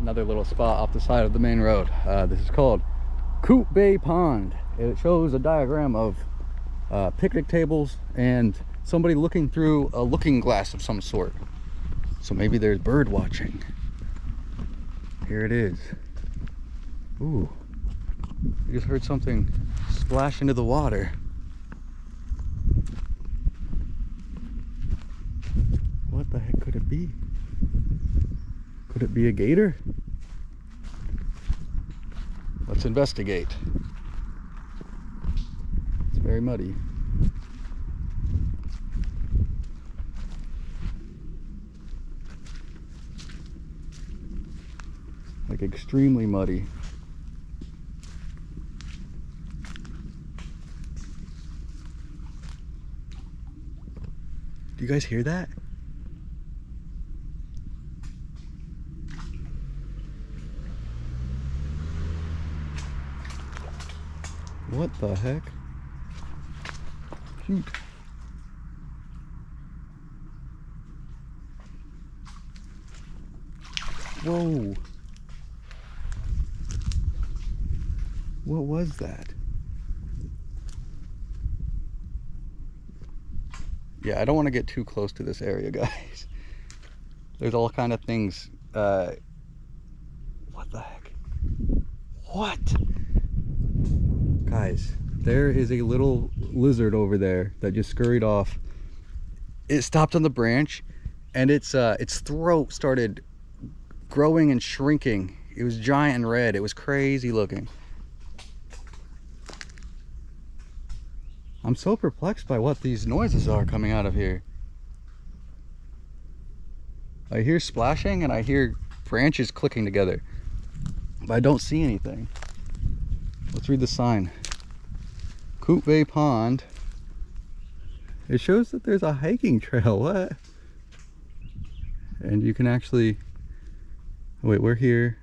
another little spot off the side of the main road. This is called Coot Bay Pond. It shows a diagram of picnic tables and somebody looking through a looking glass of some sort. So maybe there's bird watching. Here it is. Ooh, I just heard something splash into the water. What the heck could it be? Could it be a gator? Let's investigate. It's very muddy. Like extremely muddy. Do you guys hear that? What the heck? Shoot. Whoa. What was that? Yeah, I don't want to get too close to this area, guys. There's all kind of things. What the heck? What? Guys, there is a little lizard over there that just scurried off. It stopped on the branch and its throat started growing and shrinking. It was giant and red. It was crazy looking. I'm so perplexed by what these noises are coming out of here. I hear splashing and I hear branches clicking together, but I don't see anything. Let's read the sign. Coot Bay Pond. It shows that there's a hiking trail. What? And you can actually, wait, we're here.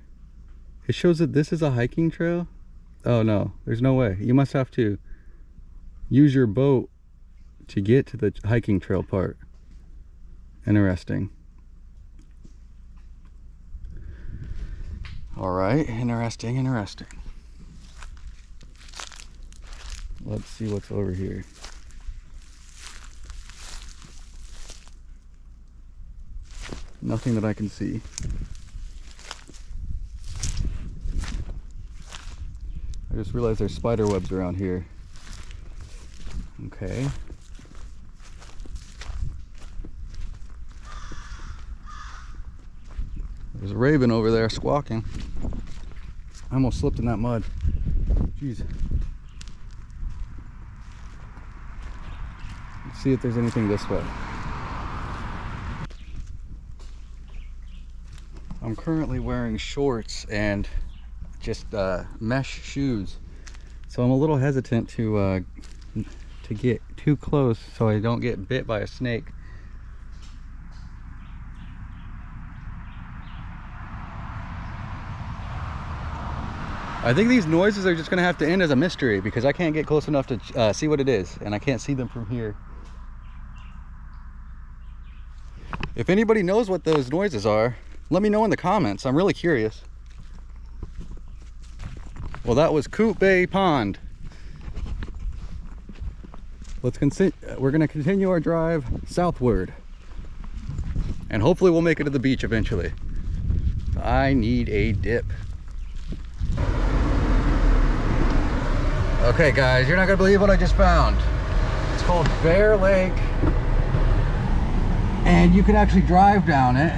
It shows that this is a hiking trail. Oh no, there's no way. You must have to use your boat to get to the hiking trail part. Interesting. All right, interesting. Let's see what's over here. Nothing that I can see. I just realized there's spider webs around here. Okay. There's a raven over there squawking. I almost slipped in that mud. Jeez. Let's see if there's anything this way. I'm currently wearing shorts and just mesh shoes, so I'm a little hesitant to get too close so I don't get bit by a snake. I think these noises are just gonna have to end as a mystery because I can't get close enough to see what it is, and I can't see them from here. If anybody knows what those noises are, let me know in the comments. I'm really curious. Well, that was Coot Bay Pond. We're gonna continue our drive southward, and hopefully we'll make it to the beach eventually. I need a dip. Okay guys, you're not gonna believe what I just found. It's called Bear Lake, and you can actually drive down it,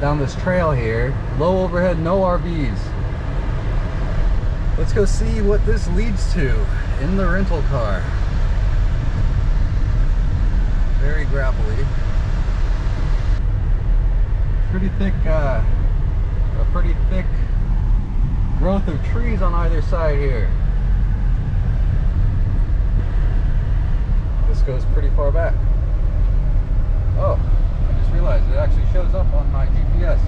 down this trail here. Low overhead, no RVs. Let's go see what this leads to in the rental car. Very gravelly. Pretty thick growth of trees on either side here. This goes pretty far back. Oh, I just realized it actually shows up on my GPS.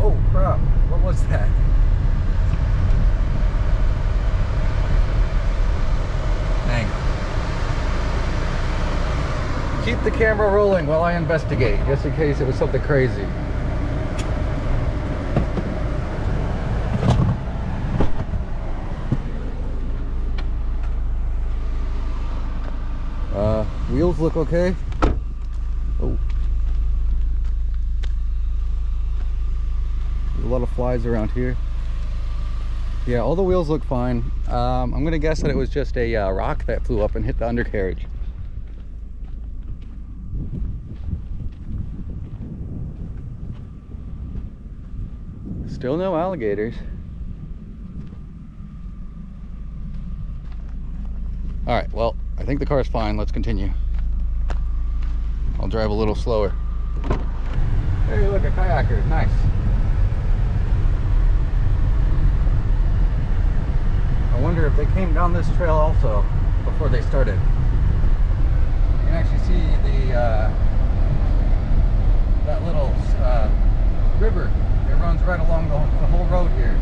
Oh crap, what was that? Hang on. Keep the camera rolling while I investigate, just in case it was something crazy. Wheels look okay. Oh. There's a lot of flies around here. Yeah, all the wheels look fine. I'm gonna guess that it was just a rock that flew up and hit the undercarriage. Still no alligators. All right, well, I think the car's fine. Let's continue. I'll drive a little slower. Hey, look, a kayaker. Nice. I wonder if they came down this trail also before they started. You can actually see the that little river. It runs right along the whole road here.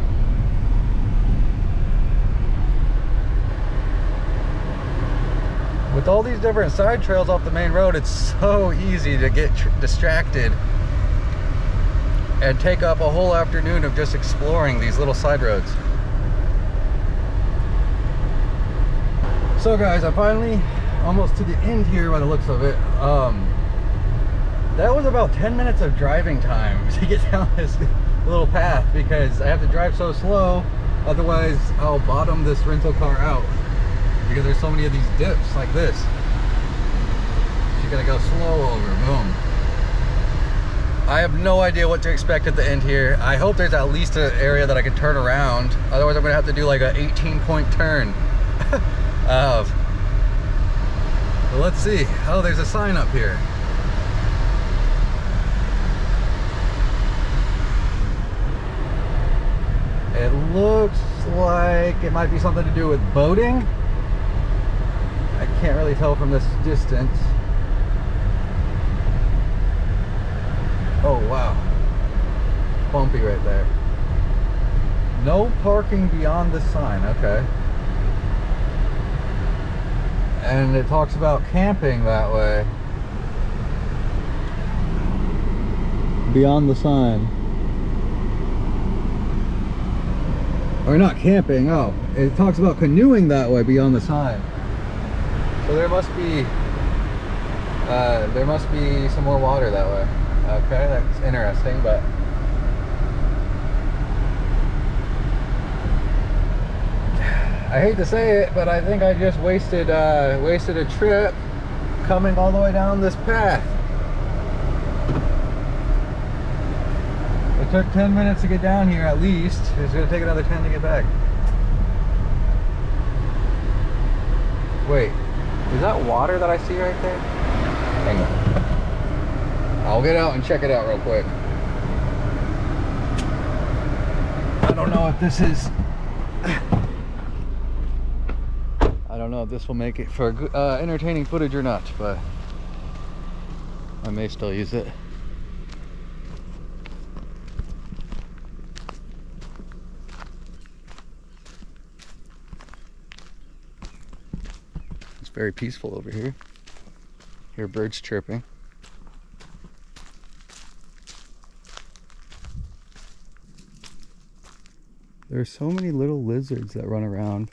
With all these different side trails off the main road, it's so easy to get distracted and take up a whole afternoon of just exploring these little side roads. So guys, I'm finally almost to the end here by the looks of it. That was about 10 minutes of driving time to get down this little path because I have to drive so slow, otherwise I'll bottom this rental car out because there's so many of these dips like this. You gotta go slow over, boom. I have no idea what to expect at the end here. I hope there's at least an area that I can turn around. Otherwise I'm gonna have to do like a 18-point turn. But let's see. Oh, there's a sign up here. It looks like it might be something to do with boating. I can't really tell from this distance. Oh wow, bumpy right there. No parking beyond the sign, okay. And it talks about camping that way. Beyond the sign. Or not camping, oh. It talks about canoeing that way beyond the sign. So there must be some more water that way. Okay, that's interesting, but I hate to say it, but I think I just wasted a trip coming all the way down this path. It took 10 minutes to get down here at least. It's gonna take another 10 to get back. Wait, is that water that I see right there? Hang on. I'll get out and check it out real quick. I don't know if this is... I don't know if this will make it for entertaining footage or not, but I may still use it. It's very peaceful over here. Hear birds chirping. There are so many little lizards that run around.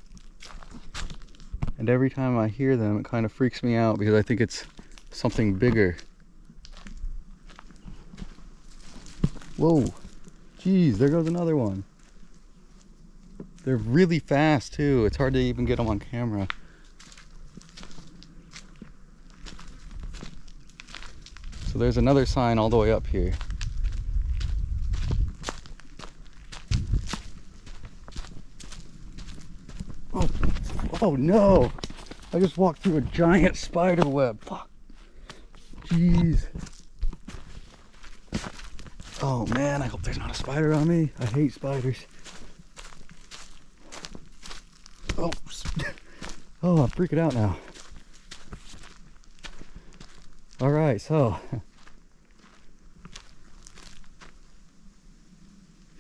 And every time I hear them, it kind of freaks me out because I think it's something bigger. Whoa, geez, there goes another one. They're really fast too. It's hard to even get them on camera. So there's another sign all the way up here. Oh no! I just walked through a giant spider web. Fuck. Jeez. Oh man, I hope there's not a spider on me. I hate spiders. Oh, oh, I'm freaking out now. All right, so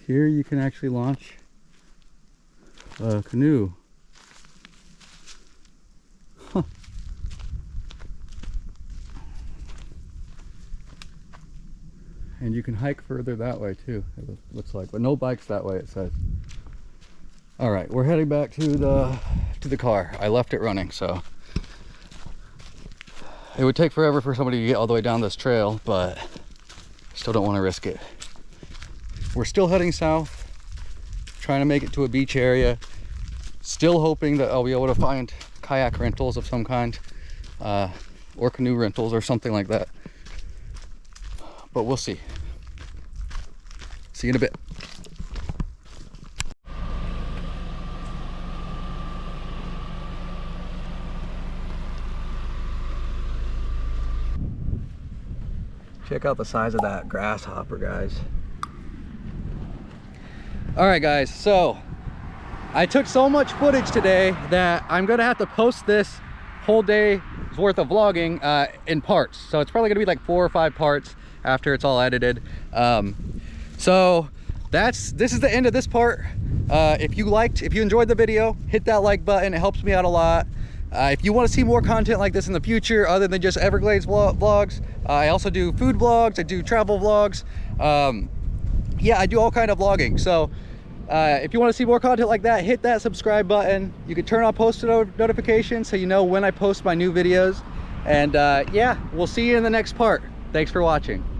here you can actually launch a canoe. Huh. And you can hike further that way too, it looks like, but no bikes that way, it says. All right, we're heading back to the car. I left it running, so It would take forever for somebody to get all the way down this trail, but still don't want to risk it. We're still heading south, trying to make it to a beach area. Still hoping that I'll be able to find kayak rentals of some kind, or canoe rentals or something like that. But we'll see. See you in a bit. Check out the size of that grasshopper, guys. All right, guys, so I took so much footage today that I'm gonna have to post this whole day's worth of vlogging in parts. So it's probably gonna be like 4 or 5 parts after it's all edited. So this is the end of this part. If you enjoyed the video, hit that like button. It helps me out a lot. If you want to see more content like this in the future, other than just Everglades vlogs, I also do food vlogs, I do travel vlogs. Yeah, I do all kind of vlogging. So if you want to see more content like that, hit that subscribe button. You can turn on post notifications so you know when I post my new videos. And yeah, we'll see you in the next part. Thanks for watching.